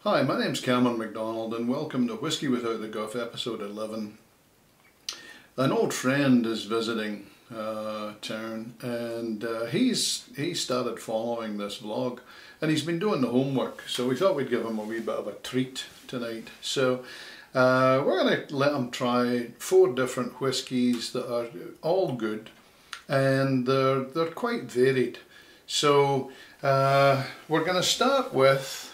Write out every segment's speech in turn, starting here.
Hi, my name's Cameron MacDonald and welcome to Whisky Without the Guff, episode 11. An old friend is visiting town and he started following this vlog and he's been doing the homework, so we thought we'd give him a wee bit of a treat tonight. So we're going to let him try 4 different whiskies that are all good and they're quite varied. So we're going to start with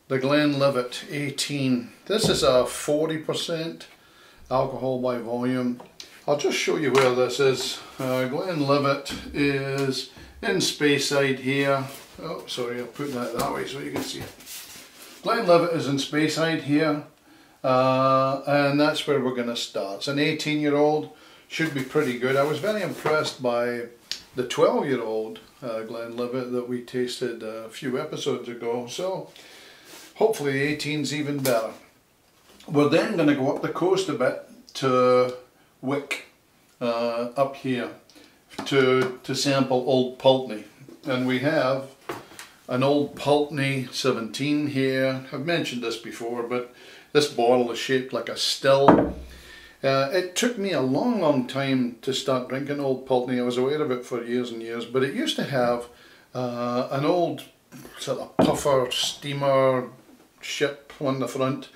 the Glenlivet 18. This is a 40% alcohol by volume. I'll just show you where this is. Glenlivet is in Speyside here. Oh, sorry, I'll put that way so you can see it. Glenlivet is in Speyside here, and that's where we're going to start. It's an 18-year-old, should be pretty good. I was very impressed by the 12-year-old Glenlivet that we tasted a few episodes ago. So hopefully the 18's even better. We're then going to go up the coast a bit to Wick, up here, to sample Old Pulteney. And we have an Old Pulteney 17 here. I've mentioned this before, but this bottle is shaped like a still. It took me a long time to start drinking Old Pulteney. I was aware of it for years and years, but it used to have an old sort of puffer steamer ship on the front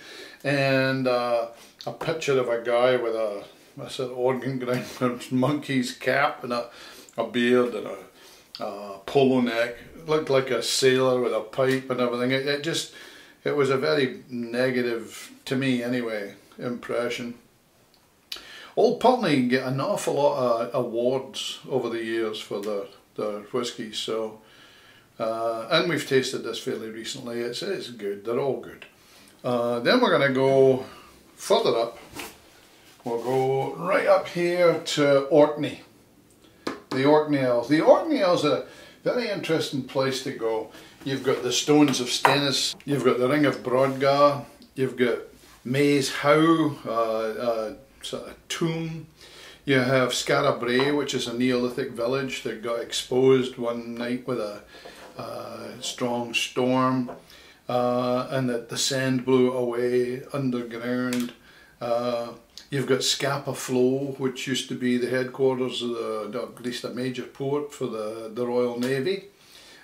and a picture of a guy with a sort of organ grinder monkey's cap and a beard and a polo neck. It looked like a sailor with a pipe and everything. It was a very negative, to me anyway, impression. Old Pulteney get an awful lot of awards over the years for their whiskey, so and we've tasted this fairly recently. It's good. They're all good. Then we're going to go further up. We'll go right up here to Orkney. The Orkney Ales. The Orkney Ales are a very interesting place to go. You've got the Stones of Stennis. You've got the Ring of Brodgar. You've got Maze How, sort of tomb. You have Skara Brae, which is a Neolithic village that got exposed one night with a strong storm, and that the sand blew away underground. You've got Scapa Flow, which used to be the headquarters of at least a major port for the Royal Navy,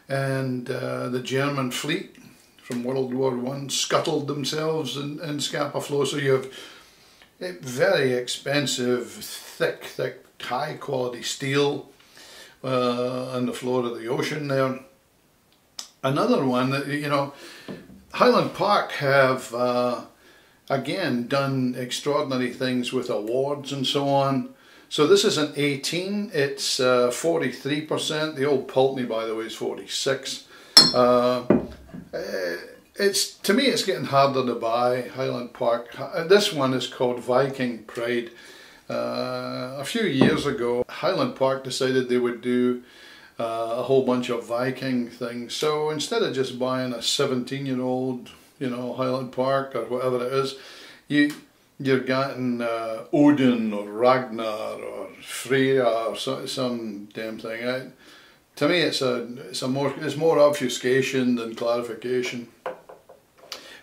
and the German fleet from World War I scuttled themselves in Scapa Flow. So you have very expensive, thick, high quality steel on the floor of the ocean there. Another one that, you know, Highland Park have again done extraordinary things with awards and so on. So this is an 18, it's 43%. The Old Pulteney, by the way, is 46. To me it's getting harder to buy, Highland Park. This one is called Viking Pride. A few years ago Highland Park decided they would do a whole bunch of Viking things. So instead of just buying a 17-year-old, you know, Highland Park or whatever it is, you're getting Odin or Ragnar or Freya or some damn thing. To me it's more obfuscation than clarification.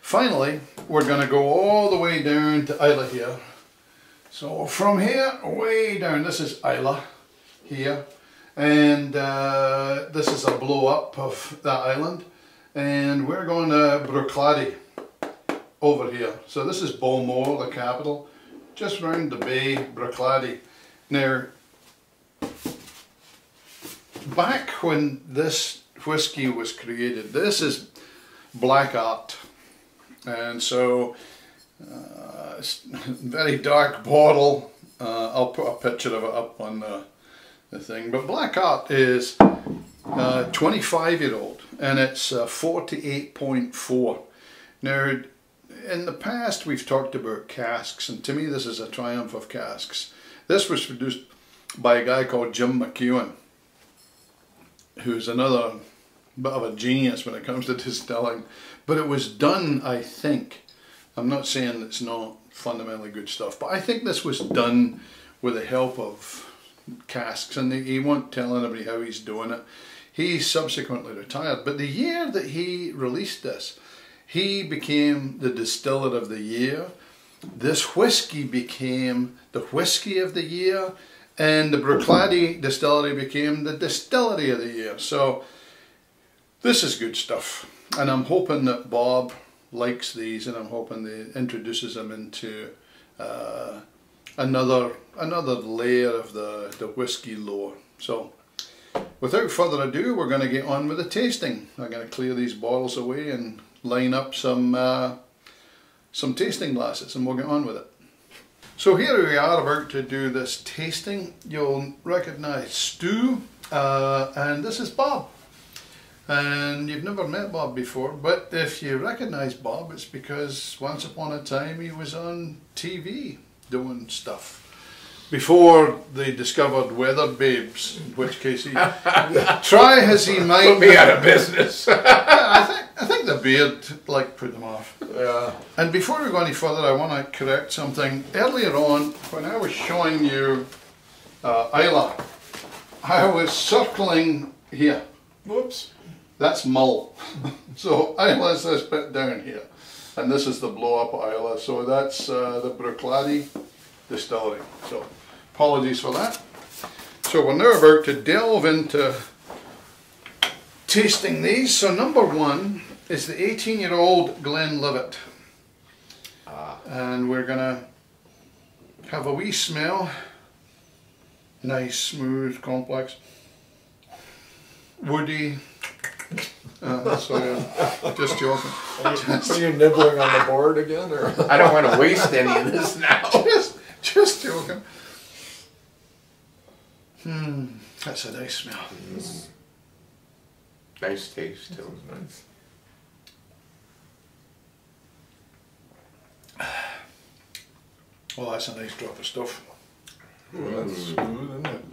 Finally, we're going to go all the way down to Islay here. So from here way down, this is Islay here, and this is a blow up of that island, and we're going to Bruichladdich over here. So this is Balmore, the capital, just round the bay, Bruichladdich. Now, back when this whiskey was created, this is black art, and so it's a very dark bottle. I'll put a picture of it up on the thing, but black art is 25-year-old and it's 48.4. Now in the past we've talked about casks, and to me this is a triumph of casks. This was produced by a guy called Jim McEwen, who's another bit of a genius when it comes to distilling, but it was done, I think, I'm not saying it's not fundamentally good stuff, but I think this was done with the help of casks, and he won't tell anybody how he's doing it. He subsequently retired, but the year that he released this, he became the distiller of the year. This whiskey became the whiskey of the year, and the Bruichladdich distillery became the distillery of the year. So this is good stuff, and I'm hoping that Bob likes these, and I'm hoping that introduces them into another layer of the whiskey lore. So without further ado, we're going to get on with the tasting. I'm going to clear these bottles away and line up some tasting glasses, and we'll get on with it. So here we are about to do this tasting. You'll recognize Stu, and this is Bob. And you've never met Bob before, but if you recognize Bob, it's because once upon a time he was on TV doing stuff. Before they discovered Weather Babes, in which case he try as he might. Put me out of business. I think the beard put them off. Yeah. And before we go any further, I want to correct something. Earlier on, when I was showing you Islay, I was circling here. Whoops. That's malt. So Islay's this bit down here, and this is the blow up Islay. So that's the Bruichladdich distillery. So apologies for that. So we're now about to delve into tasting these. So number one is the 18-year-old Glenlivet. And we're gonna have a wee smell. Nice, smooth, complex, woody. Sorry, just joking. Are you nibbling on the board again, or? I don't want to waste any of this now. Just joking. That's a nice smell. Nice taste too. Nice. Oh, that's a nice drop of stuff. Ooh, that's smooth, isn't it?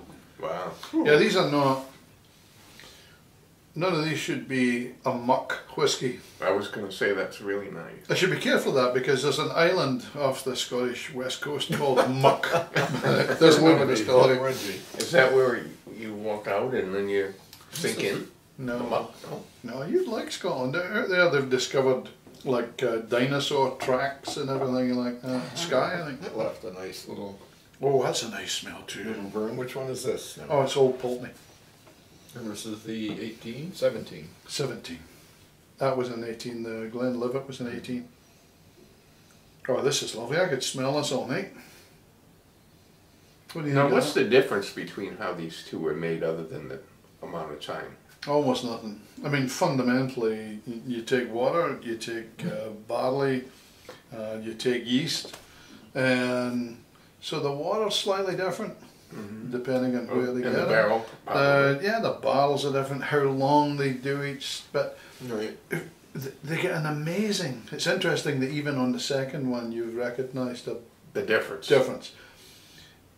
Wow. Yeah, these are not. None of these should be a muck whiskey. I was going to say that's really nice. I should be careful of that because there's an island off the Scottish west coast called Muck. There's no distillery. Is that where you walk out and then you sink in? No, No. no, you'd like Scotland. Out there they've discovered dinosaur tracks and everything like that. Skye, I think. It left a nice little Oh, that's a nice smell too. burn. Which one is this? Oh, it's Old Pulteney. And this is the 18, 17. 17. That was an 18. The Glenlivet was an 18. Oh, this is lovely. I could smell this all night. What do you Now, think? what's the difference between how these two were made other than the amount of time? Almost nothing. I mean, fundamentally, you take water, you take barley, you take yeast, and so the water's slightly different, depending on where they In get the it. barrel? Yeah, the barrels are different, how long they do each, but Right. they get an amazing, it's interesting that even on the second one you've recognised The difference. difference.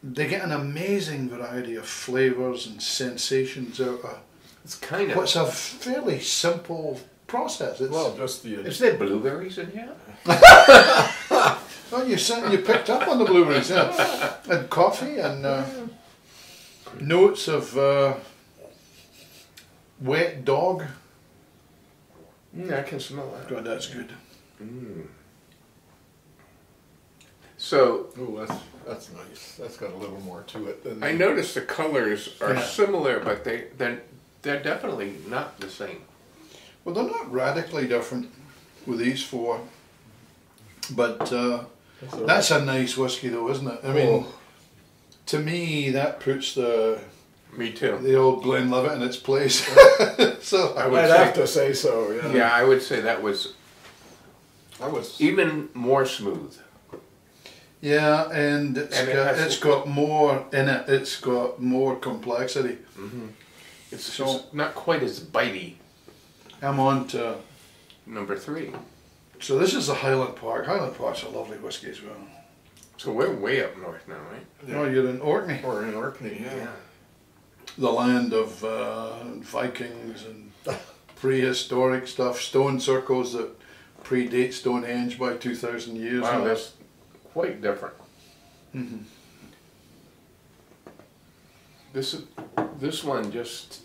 They get an amazing variety of flavours and sensations out of It's kind of... what's a fairly simple process. It's, Well, just the Is there blueberries in here? well, you picked up on the blueberries, yeah. And coffee and notes of wet dog. I can smell that. God, that's good. So, oh, that's nice. That's got a little more to it than I noticed the colors are Yeah. similar, but they're definitely not the same. Well, they're not radically different with these four, but that's a nice whiskey though, isn't it? I mean, to me, that puts Me too. the old Glenlivet in its place. So I would I'd say, have to say so. Yeah. yeah, I would say that was I was. even more smooth. yeah, and it's has- got more in it. It's got more complexity. It's So- just not quite as bitey. I'm on to. Number 3. So this is the Highland Park. Highland Park's a lovely whiskey as well. So we're way up north now, right? Oh, you're in Orkney, Or in Orkney, yeah. the land of Vikings and prehistoric stuff, stone circles that predate Stonehenge by 2,000 years. Wow, now. that's quite different. This one just,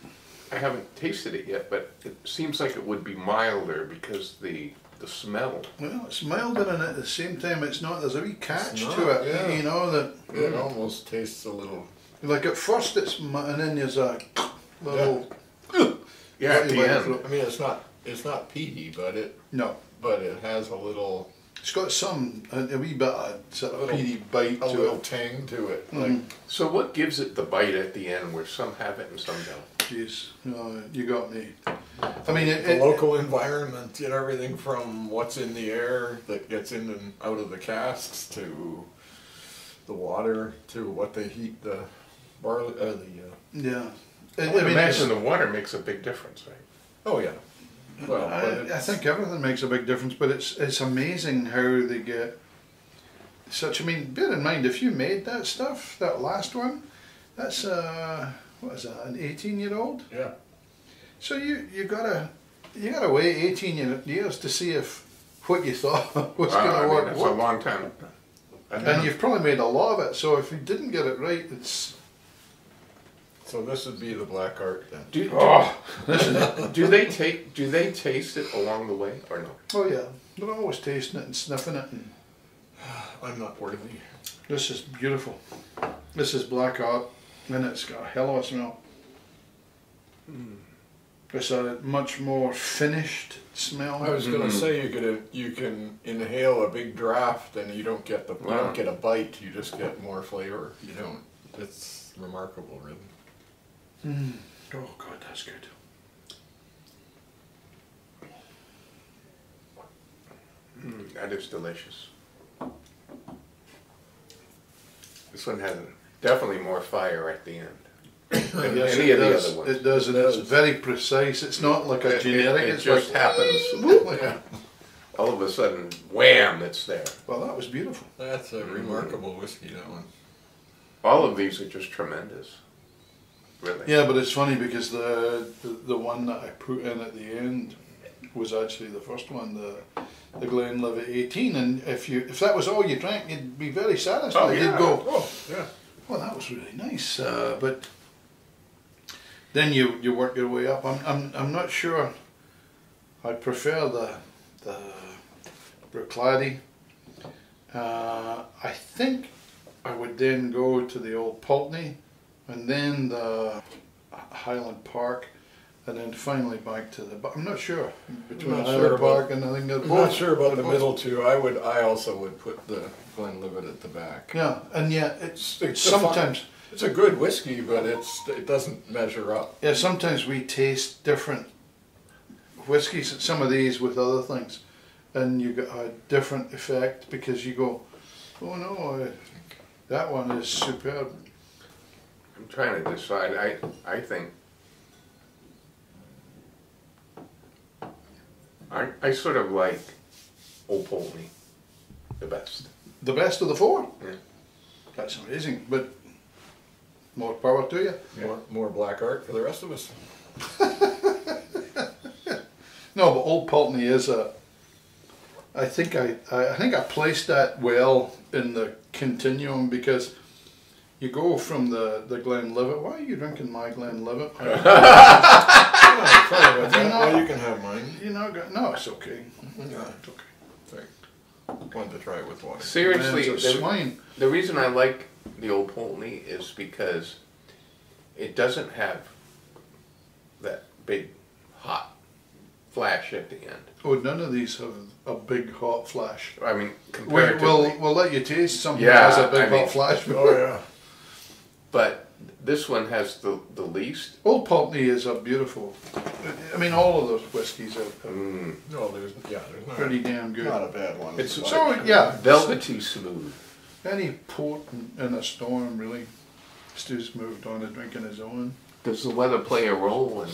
I haven't tasted it yet, but it seems like it would be milder because the the smell. Well, it's milder and at the same time it's not, there's a wee catch It's to not, it, yeah. you know, that, It almost tastes a little. like at first it's, and then there's a little, Yeah, at the end. I mean, it's not peaty, but it has a little it's got a wee bit of sort of peaty bite a to little it. tang to it. Mm. So what gives it the bite at the end where some have it and some don't? Jeez, you got me. I mean, The local environment, you know, everything from what's in the air that gets in and out of the casks to the water to what they heat the barley. yeah. I would imagine the water makes a big difference, right? Oh yeah. Well, I think everything makes a big difference, but it's amazing how they get such. I mean, bear in mind if you made that stuff, that last one, that's what is that? An 18-year-old. yeah. So you gotta wait 18 years to see if what you thought was gonna work. That's a long time. And you've probably made a lot of it. So if you didn't get it right, it's. So this would be the black art then. Do they taste it along the way or no? Oh yeah, they're always tasting it and sniffing it. And I'm not worthy. this is beautiful. This is black art, and it's got a hell of a smell. It's a much more finished smell. I was gonna say you can inhale a big draft and you don't get you don't get a bite. You just get more flavor. You don't. It's remarkable, really. Oh God, that's good. That is delicious. This one has definitely more fire at the end than Yes, any it of the does. other ones. It does, and it's very precise. It's not like a generic. It it's just like, happens. Yeah. All of a sudden, wham! It's there. well, that was beautiful. That's a remarkable whiskey. That one. All of these are just tremendous. Really. Yeah, but it's funny because the one that I put in at the end was actually the first one, the Glenlivet 18. And if that was all you drank, you'd be very satisfied. Oh, yeah. You'd go, Oh yeah. well, that was really nice. But then you work your way up. I'm not sure. I prefer the Bruichladdich. I think I would then go to the Old Pulteney, and then the Highland Park, and then finally back to the. But I'm not sure between Not Highland sure Park and I think they're I'm both. not sure about the middle two. I also would put the Glenlivet at the back. Yeah, and yeah, it's It's sometimes. It's a good whiskey, but it doesn't measure up. Yeah, sometimes we taste different whiskies. Some of these with other things, and you get a different effect because you go, oh no, that one is superb. I'm trying to decide. I think I sort of like Old Pulteney the best. The best of the four. Yeah. That's amazing, but more power to you. More black art for the rest of us. No, but Old Pulteney is a. I think I placed that well in the continuum because you go from the Glenlivet. Why are you drinking my Glenlivet? Sorry about that. Well, you can have mine. You know, no, it's okay. Yeah. It's okay. Sorry. Wanted to try it with water. Seriously, Man's a swine. the reason I like the Old Pulteney is because it doesn't have that big hot flash at the end. Oh, none of these have a big hot flash. I mean, comparatively. We'll let you taste something Yeah, that has a big I mean- hot flash. Oh yeah. But this one has the least. Old Pulteney is a beautiful. I mean, all of those whiskies are No, there's not, pretty damn good. not a bad one. It's But- So yeah, Velvety smooth. any port in a storm really. Stu's moved on to drinking his own. Does the weather play a role in?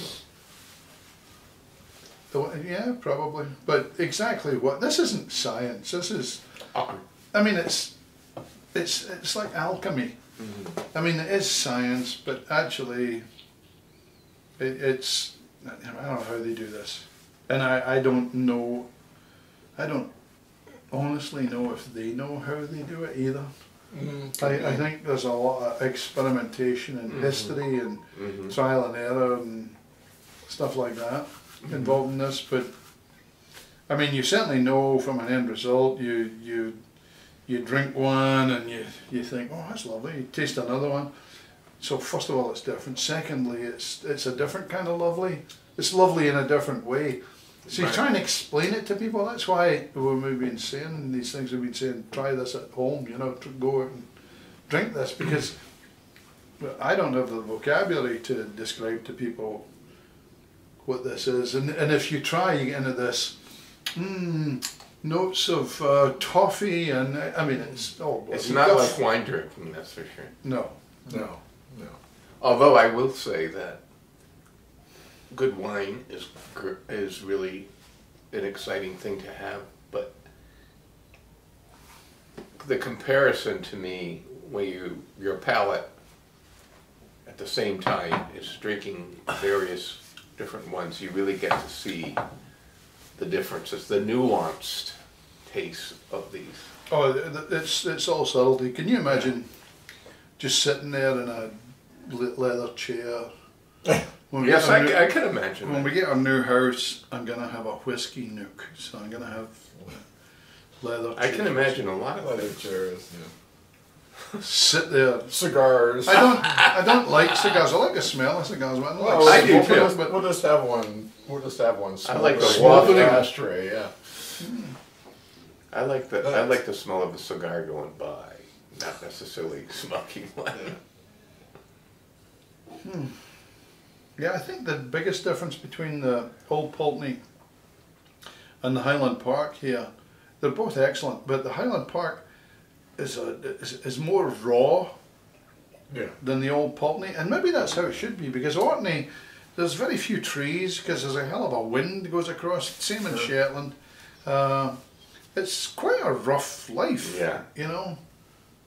Yeah, probably. But exactly what? This isn't science. This is. I mean, it's like alchemy. Mm-hmm. I mean, it is science, but actually, it's. I don't know how they do this, and I don't know. I don't honestly know if they know how they do it either. I think there's a lot of experimentation and history and trial and error and stuff like that involved in this, but I mean, you certainly know from an end result. You drink one and you think, oh, that's lovely. You taste another one. So first of all, it's different. Secondly, it's a different kind of lovely. It's lovely in a different way. So you try and explain it to people. That's why when we've been saying these things, we've been saying, try this at home, you know, to go out and drink this, because I don't have the vocabulary to describe to people what this is. And if you try, you get into this notes of toffee, and I mean, it's not like wine drinking, that's for sure. No. Although I will say that good wine is really an exciting thing to have, but the comparison to me, when your palate at the same time is drinking various different ones, you really get to see the differences, the nuanced taste of these. Oh, it's all subtlety. Can you imagine just sitting there in a leather chair? Yes, I can imagine. When we get our new house, I'm going to have a whiskey nook. So I'm going to have leather chairs. I can imagine a lot of leather things. chairs, Sit there. Cigars. I don't like cigars. I like the smell of cigars, but I don't Well, like I do smoking too. them, but We'll just have one. We'll just have one. I like the smoking wafting. ashtray. Yeah. I like the smell of the cigar going by, not necessarily smoking one. Yeah, I think the biggest difference between the Old Pulteney and the Highland Park here, they're both excellent, but the Highland Park is more raw than the Old Pulteney, and maybe that's how it should be, because Orkney, there's very few trees because there's a hell of a wind that goes across. Same in Shetland. It's quite a rough life. Yeah. You know,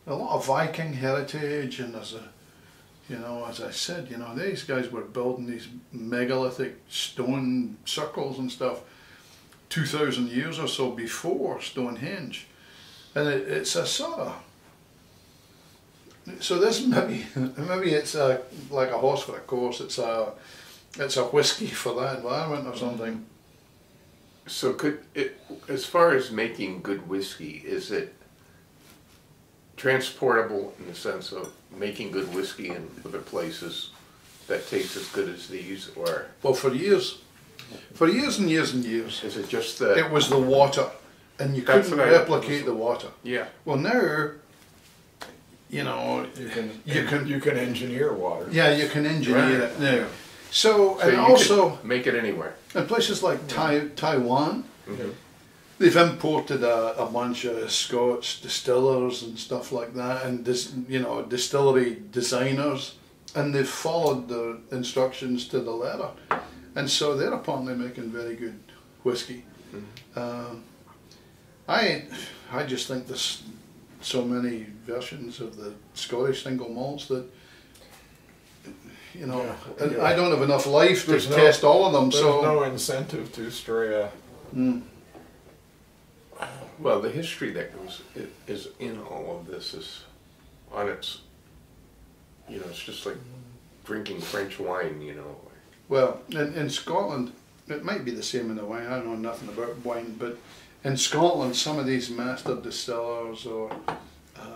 a lot of Viking heritage, and there's a, you know, as I said, you know, these guys were building these megalithic stone circles and stuff 2,000 years or so before Stonehenge. And it's a sort of, so this maybe it's like a horse for a course. It's a whiskey for that environment or something. So as far as making good whiskey, is it transportable in the sense of making good whiskey in other places that taste as good as these, or? Well, for years and years and years, Is it just it was the water, and you couldn't replicate the water. Yeah. Well, now, you know, You can engineer water. yeah, you can engineer it now. Yeah. So So and you also could make it anywhere. in places like Taiwan, Mm-hmm. they've imported a bunch of Scotch distillers and stuff like that, and distillery designers, and they've followed the instructions to the letter, and so they're apparently making very good whiskey. Mm-hmm. I just think there's so many versions of the Scottish single malts that, you know, and I don't have enough life to test all of them. There's So no incentive to stray. Well, the history that is in all of this is on its, you know, it's just like drinking French wine, you know. well, in Scotland, it might be the same in the wine. I know nothing about wine, but in Scotland, some of these master distillers or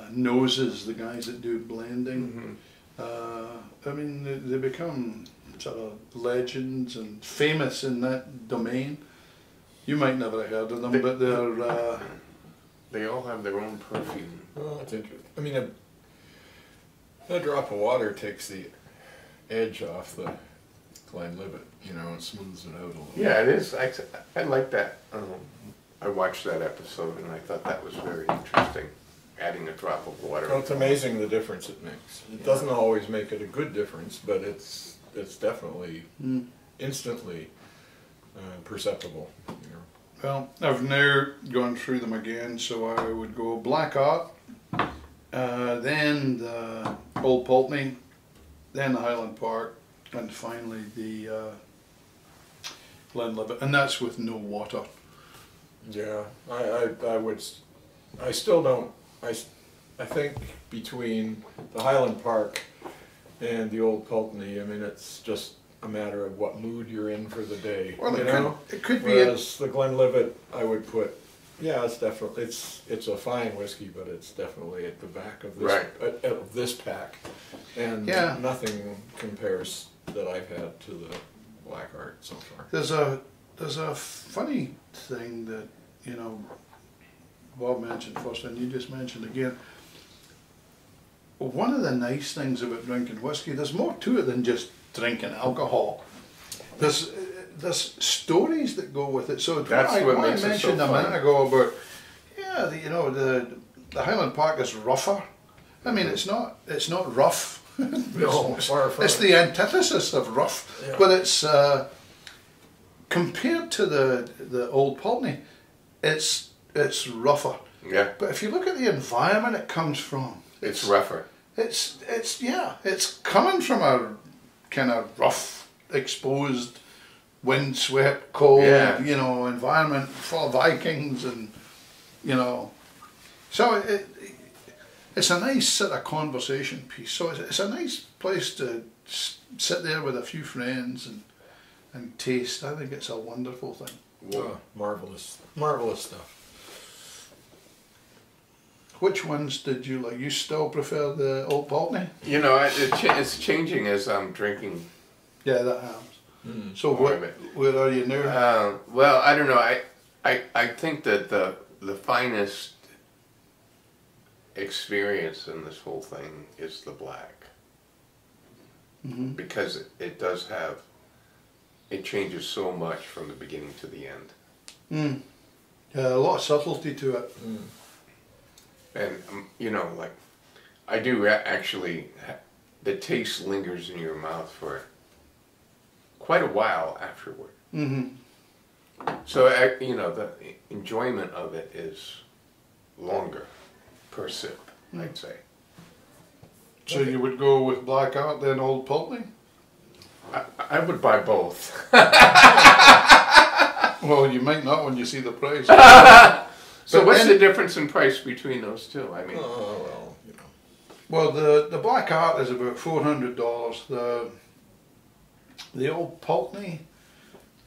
noses, the guys that do blending, I mean, they become sort of legends and famous in that domain. You might never have heard of them, but they're... They all have their own perfume. Oh, it's interesting. I mean, a drop of water takes the edge off the Glenlivet, you know, and smooths it out a little. Yeah, it is. I like that. I watched that episode and I thought that was very interesting. Adding a drop of water. Well, it's amazing the difference it makes. It doesn't always make it a good difference, but it's definitely instantly perceptible. You know. Well, I've now gone through them again, so I would go Black Art, then the Old Pulteney, then the Highland Park, and finally the Glenlivet, and that's with no water. Yeah, I still don't. I think between the Highland Park and the Old Pulteney, I mean, it's just a matter of what mood you're in for the day. Well, you know? it could be. Whereas the Glenlivet, I would put, yeah, it's definitely, it's a fine whiskey, but it's definitely at the back of this, of this pack. And nothing compares that I've had to the Black Art so far. There's a funny thing that, you know, Bob mentioned first and you just mentioned again. One of the nice things about drinking whiskey, there's more to it than just drinking alcohol. There's stories that go with it. So that's what makes I mentioned it so a minute ago about, you know, the Highland Park is rougher. I mean, it's not rough. No, far from it's the antithesis of rough, but it's compared to the Old Pulteney, it's rougher. Yeah. But if you look at the environment it comes from, it's rougher. It's coming from a kind of rough, exposed, windswept, cold, you know, environment full of Vikings and, you know, so it's a nice sort of conversation piece. So it's a nice place to sit there with a few friends and taste. I think it's a wonderful thing. Oh, marvelous, marvelous stuff. Which ones did you like? You still prefer the Old Pulteney? You know, it's changing as I'm drinking. Yeah, that happens. So where are you now? Well, I don't know. I think that the finest experience in this whole thing is the black. Because it does have, it changes so much from the beginning to the end. Yeah, a lot of subtlety to it. And, you know, like, I do actually, the taste lingers in your mouth for quite a while afterward. So, you know, the enjoyment of it is longer per sip, I'd say. So you would go with Black Art then Old Pulteney? I would buy both. Well, you might not when you see the price. So what's the difference in price between those two? I mean, well, you know. Well, the Black Art is about $400. The Old Pulteney,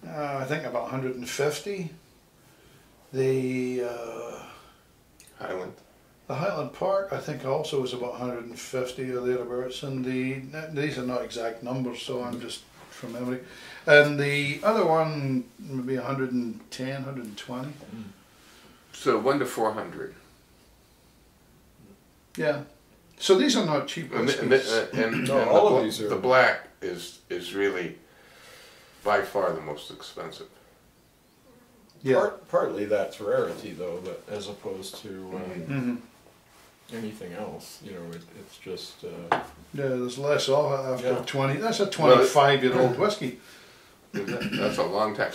I think about $150. The Highland Park, I think also is about 150 or thereabouts. And these are not exact numbers, so I'm just from memory. And the other one maybe 110, 120. So 1 to 400. Yeah. So these are not cheap whiskies. And all of these are. The black is really by far the most expensive. Yeah. Partly that's rarity though, but as opposed to anything else, you know, it's just. Yeah, there's less of it after 20. That's a 25-year-old whiskey. That's a long time.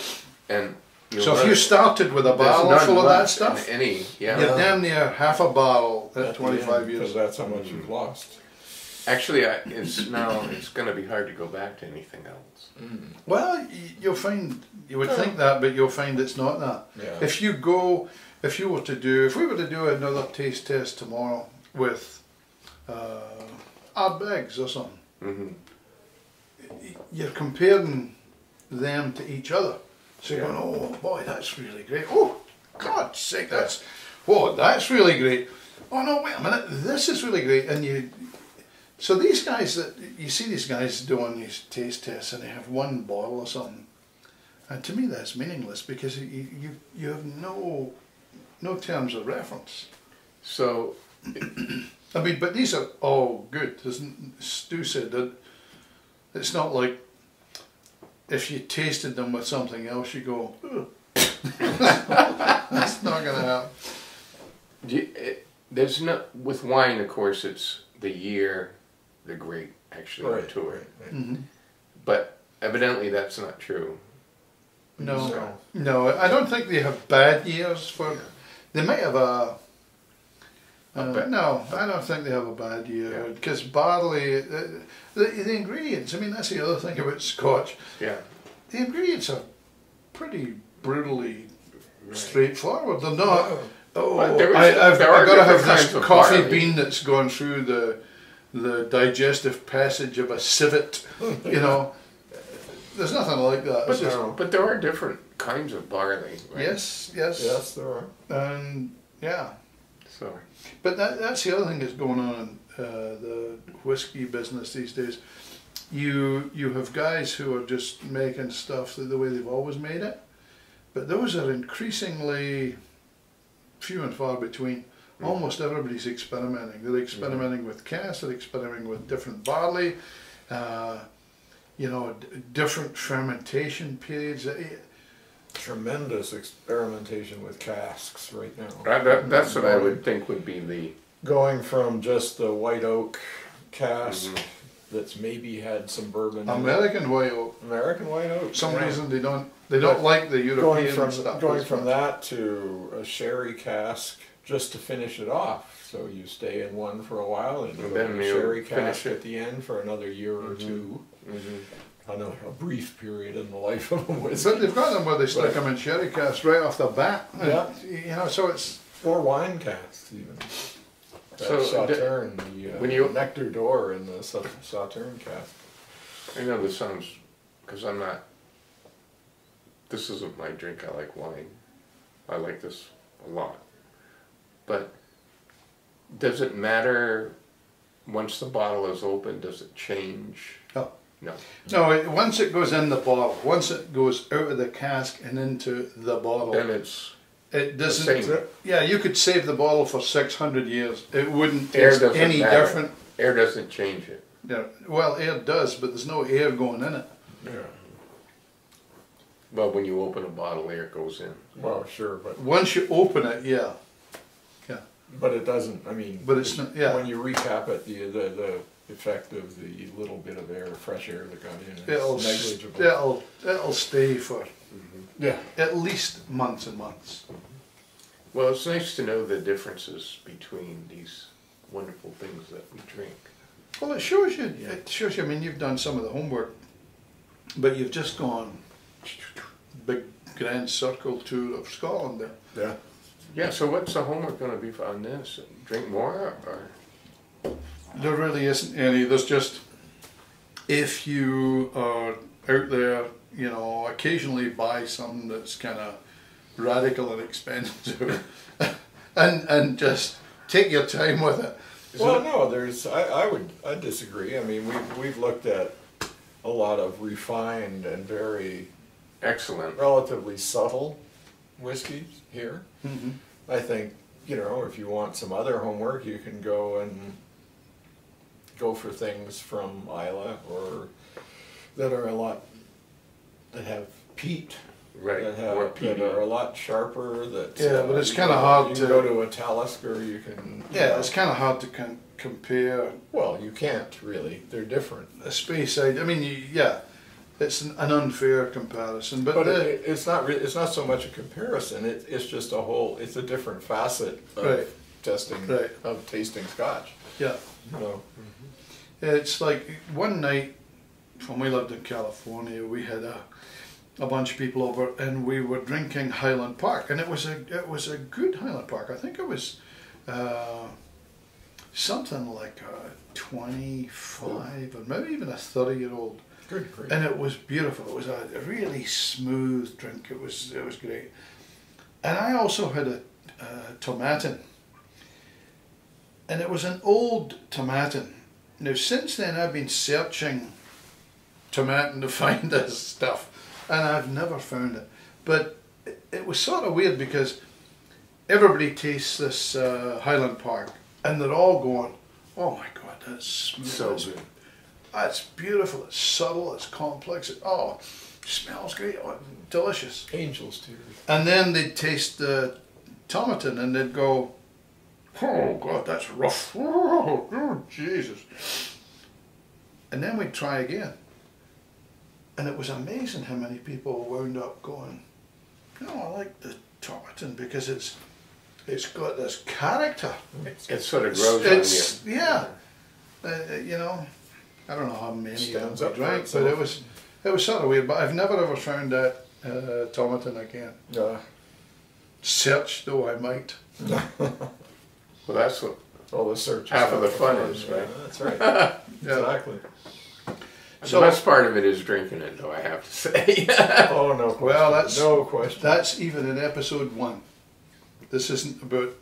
And so if you started with a barrel full of that stuff, you're damn near half a barrel at 25 years. Because that's how much you've lost. Actually, it's going to be hard to go back to anything else. Well, you'll find, you would think that, but you'll find it's not that. Yeah. If we were to do another taste test tomorrow with Ardbegs or something, you're comparing them to each other. So you're going, oh boy, that's really great. Oh, God's sake, that's really great. Oh no, wait a minute, this is really great. And so these guys you see these guys doing these taste tests and they have one bottle or something. And to me that's meaningless because you have no terms of reference. So, I mean, but these are all good. As Stu said, that it's not like if you tasted them with something else, you go, oh. That's not going to happen. There's no, with wine, of course, it's the year, the grape actually on tour. Right. But evidently that's not true. No, I don't think they have bad years for. They might have no, I don't think they have a bad year because barley, the ingredients. I mean, that's the other thing about Scotch. Yeah, the ingredients are pretty brutally straightforward. They're not. I've got to have this coffee bean that's gone through the digestive passage of a civet. You know, there's nothing like that. But there are different kinds of barley, right? Yes, yes. Yes, there are. And yeah. So. But that's the other thing that's going on in the whiskey business these days. You have guys who are just making stuff the way they've always made it, but those are increasingly few and far between. Almost everybody's experimenting. They're experimenting with cask, they're experimenting with different barley, you know, different fermentation periods. Tremendous experimentation with casks right now. That's what I would think would be the... Going from just the white oak cask that's maybe had some bourbon. American white oak. American white oak. For some reason they don't like the European stuff. Going from that to a sherry cask just to finish it off. So you stay in one for a while and then a sherry cask at the end for another year or two. Another brief period in the life of a whiskey. But they've got them where they stick them in sherry casks right off the bat. Yeah. You know, so it's... Or wine casks even. So Sauterne, the Nectar d'Or in the Sauterne cask. I know this sounds, because I'm not, this isn't my drink, I like wine. I like this a lot. But does it matter once the bottle is open, does it change? No. No. No, once it goes in the bottle, once it goes out of the cask and into the bottle, then it doesn't. Yeah, you could save the bottle for 600 years. It wouldn't taste any different. Air doesn't change it. Yeah, well, air does, but there's no air going in it. Yeah. Well, when you open a bottle, air goes in. Well, sure, but once you open it, yeah. But it doesn't. I mean, but it's not. Yeah. When you recap it, the effect of the little bit of air, fresh air that got in, it's negligible. It'll stay for yeah, at least months and months. Well, it's nice to know the differences between these wonderful things that we drink. Well, it shows you. Yeah. It shows you. I mean, you've done some of the homework, but you've just gone big grand circle tour of Scotland there. Yeah. Yeah. So what's the homework going to be on this? Drink more, or? There really isn't any. There's just, if you are out there, you know, occasionally buy something that's kind of radical and expensive, and just take your time with it. Well, no, I disagree. I mean, we've looked at a lot of refined and very excellent, relatively subtle whiskeys here. I think, you know, if you want some other homework, you can go for things from Islay or that are that have peat. Right, that are a lot sharper. But it's kind of hard to go to a Talisker, or you can. Yeah, it's kind of hard to compare. Well, you can't really. They're different. The space I mean, it's an unfair comparison, but it's not. It's not so much a comparison. It's just a whole. It's a different facet of of tasting Scotch. Yeah. So. It's like one night when we lived in California, we had a bunch of people over, and we were drinking Highland Park, and it was a good Highland Park. I think it was something like a 25 or maybe even a 30-year-old. Good, great. And it was beautiful. It was a really smooth drink. It was great. And I also had a tomatin, and it was an old tomatin. Now since then I've been searching tomatin to find this stuff, and I've never found it. But it was sort of weird because everybody tastes this Highland Park and they're all going, oh my God, that's smooth. So good. That's beautiful, it's subtle, it's complex, it smells great, delicious. Angel's tears. And then they'd taste the tomatin and they'd go, oh God, that's rough. Oh, Jesus. And then we'd try again. And it was amazing how many people wound up going, no, I like the tomatin because it's got this character. It sort of grows on you. Yeah. You know, I don't know how many of them I drank, but it was sort of weird. But I've never ever found that tomatin again. Search though I might. Well, that's what all the search. Half of the fun is, right? Yeah, that's right. Yeah. Exactly. The best part of it is drinking it, though, I have to say. Oh, no question. Well, that's no question. That's even in episode 1. This isn't about.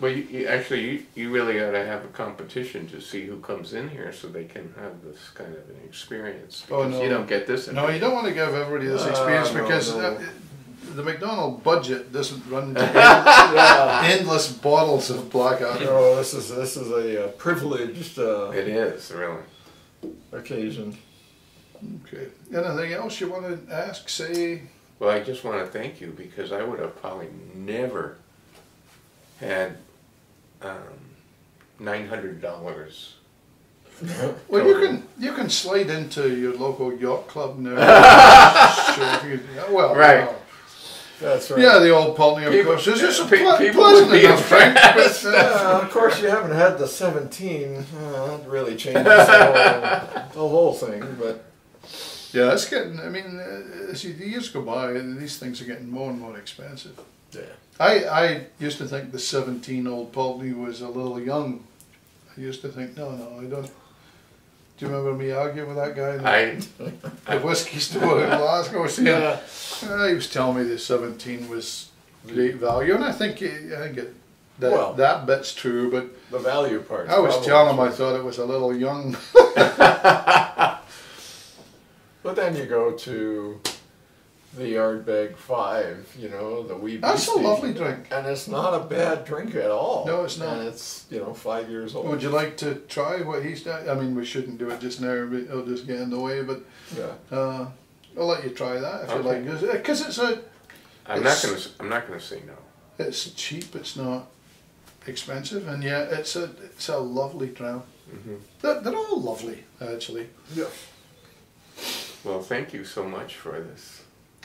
Well, you really ought to have a competition to see who comes in here so they can have this kind of an experience. Because you don't get this. No, you don't want to give everybody this experience because the McDonald budget doesn't run to endless bottles of Blackout. No, this is a privileged it is, really. occasion. Okay. Anything else you want to ask, say? Well, I just want to thank you because I would have probably never had $900. Well, you can slide into your local yacht club now. Well, right. That's right. Yeah, the old Pulteney, of course. Is this a people pleasant would be enough drink? But, of course, you haven't had the 17. That really changes the whole thing, but. Yeah, it's getting, I mean, as the years go by, these things are getting more and more expensive. Yeah. I used to think the 17 old Pulteney was a little young. I used to think, no, I don't. Do you remember me arguing with that guy? The whiskey store in Glasgow saying, he was telling me the 17 was great value, and I think that bit's true, but the value part. I was telling him I thought it was a little young. But then you go to the Ardbeg 5, the wee That's a lovely drink. And it's not a bad drink at all. No, it's not. And it's, 5 years old. Would you like to try what he's done? I mean, we shouldn't do it just now, but it'll just get in the way, but I'll let you try that if you like. Because it's a... I'm not gonna say no. It's cheap, it's not expensive, and yet it's a lovely dram. Mm-hmm. They're all lovely, actually. Yeah. Well, thank you so much for this.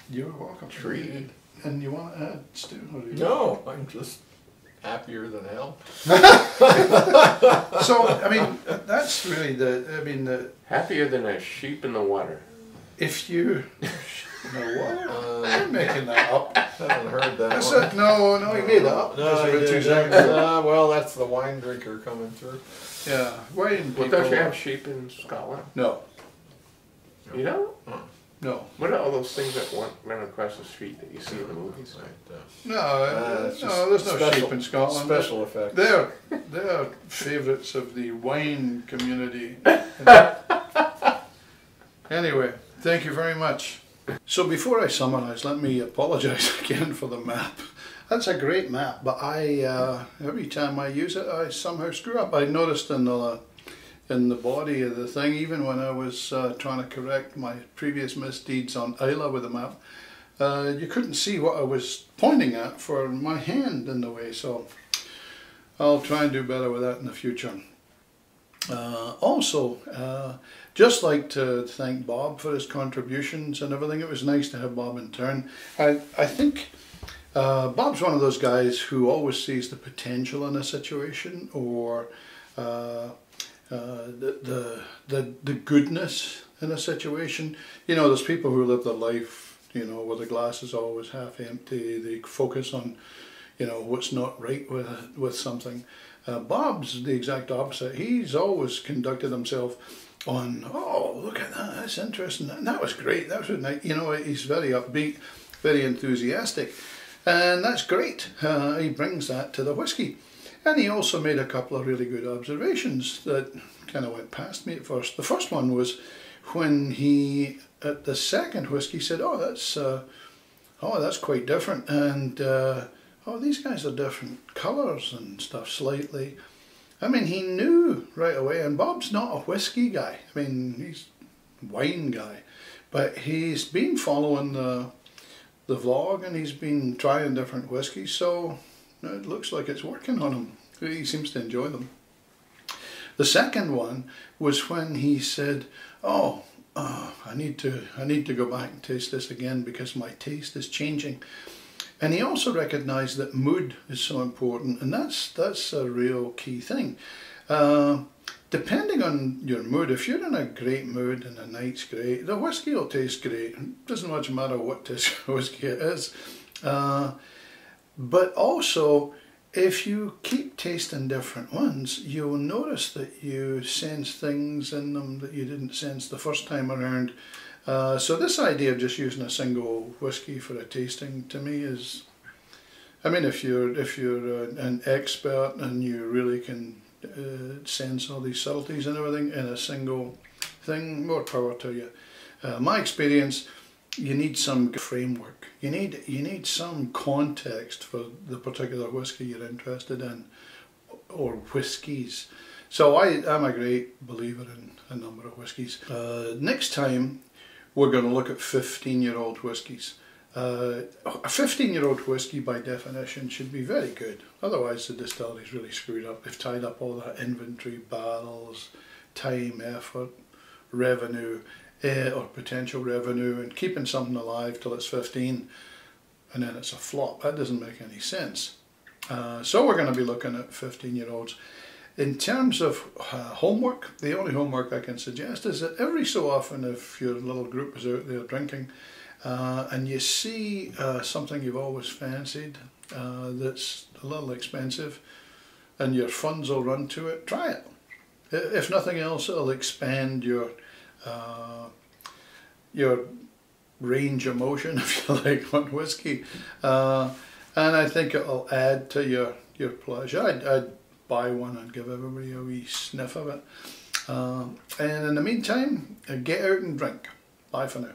You're welcome. Treat. And you want to add, Stu? No, I'm just happier than hell. So, I mean, that's really the happier than a sheep in the water. If you know what? I'm making that up. I haven't heard that one. No, you made that up. Well, that's the wine drinker coming through. Yeah, wine people. Well, don't you have sheep in Scotland? No. You don't? No. What are all those things that run across the street that you see in the movies? No, there's no sheep in Scotland. Special effects. They're favourites of the wine community. Anyway, thank you very much. So before I summarise, let me apologise again for the map. That's a great map, but every time I use it, I somehow screw up. I noticed in the body of the thing, even when I was trying to correct my previous misdeeds on Isla with the map, you couldn't see what I was pointing at for my hand in the way, so I'll try and do better with that in the future. Also, just like to thank Bob for his contributions and everything. It was nice to have Bob in turn. I think Bob's one of those guys who always sees the potential in a situation, or the goodness in a situation. There's people who live their life, where the glass is always half empty. They focus on, what's not right with something. Bob's the exact opposite. He's always conducted himself on, oh, look at that, that's interesting, that was great, that was nice. He's very upbeat, very enthusiastic, and that's great. He brings that to the whiskey. And he also made a couple of really good observations that kind of went past me at first. The first one was when he, at the second whiskey, said, oh, that's quite different, and oh, these guys are different colours and stuff slightly. I mean, he knew right away, and Bob's not a whiskey guy. I mean, he's a wine guy, but he's been following the vlog, and he's been trying different whiskies, so it looks like it's working on him. He seems to enjoy them. The second one was when he said, oh, I need to go back and taste this again because my taste is changing. And he also recognised that mood is so important, and that's a real key thing. Depending on your mood, if you're in a great mood and the night's great, the whiskey will taste great. It doesn't much matter what whiskey it is. But also, if you keep tasting different ones, you'll notice that you sense things in them that you didn't sense the first time around. So this idea of just using a single whiskey for a tasting, to me, is, I mean, if you're an expert and you really can sense all these subtleties and everything in a single thing, more power to you. My experience, you need some framework. You need some context for the particular whiskey you're interested in, or whiskies. So I'm a great believer in a number of whiskies. Next time we're going to look at 15-year-old whiskies. A 15-year-old whiskey by definition should be very good, otherwise the distillery's really screwed up. They've tied up all that inventory, barrels, time, effort, revenue, or potential revenue, and keeping something alive till it's 15 and then it's a flop. That doesn't make any sense. So we're going to be looking at 15-year-olds. In terms of homework, the only homework I can suggest is that every so often, if your little group is out there drinking and you see something you've always fancied that's a little expensive and your funds will run to it, try it. If nothing else, it'll expand your range of motion, if you like, on whiskey, and I think it'll add to your pleasure. I'd buy one and give everybody a wee sniff of it, and in the meantime, get out and drink. Bye for now.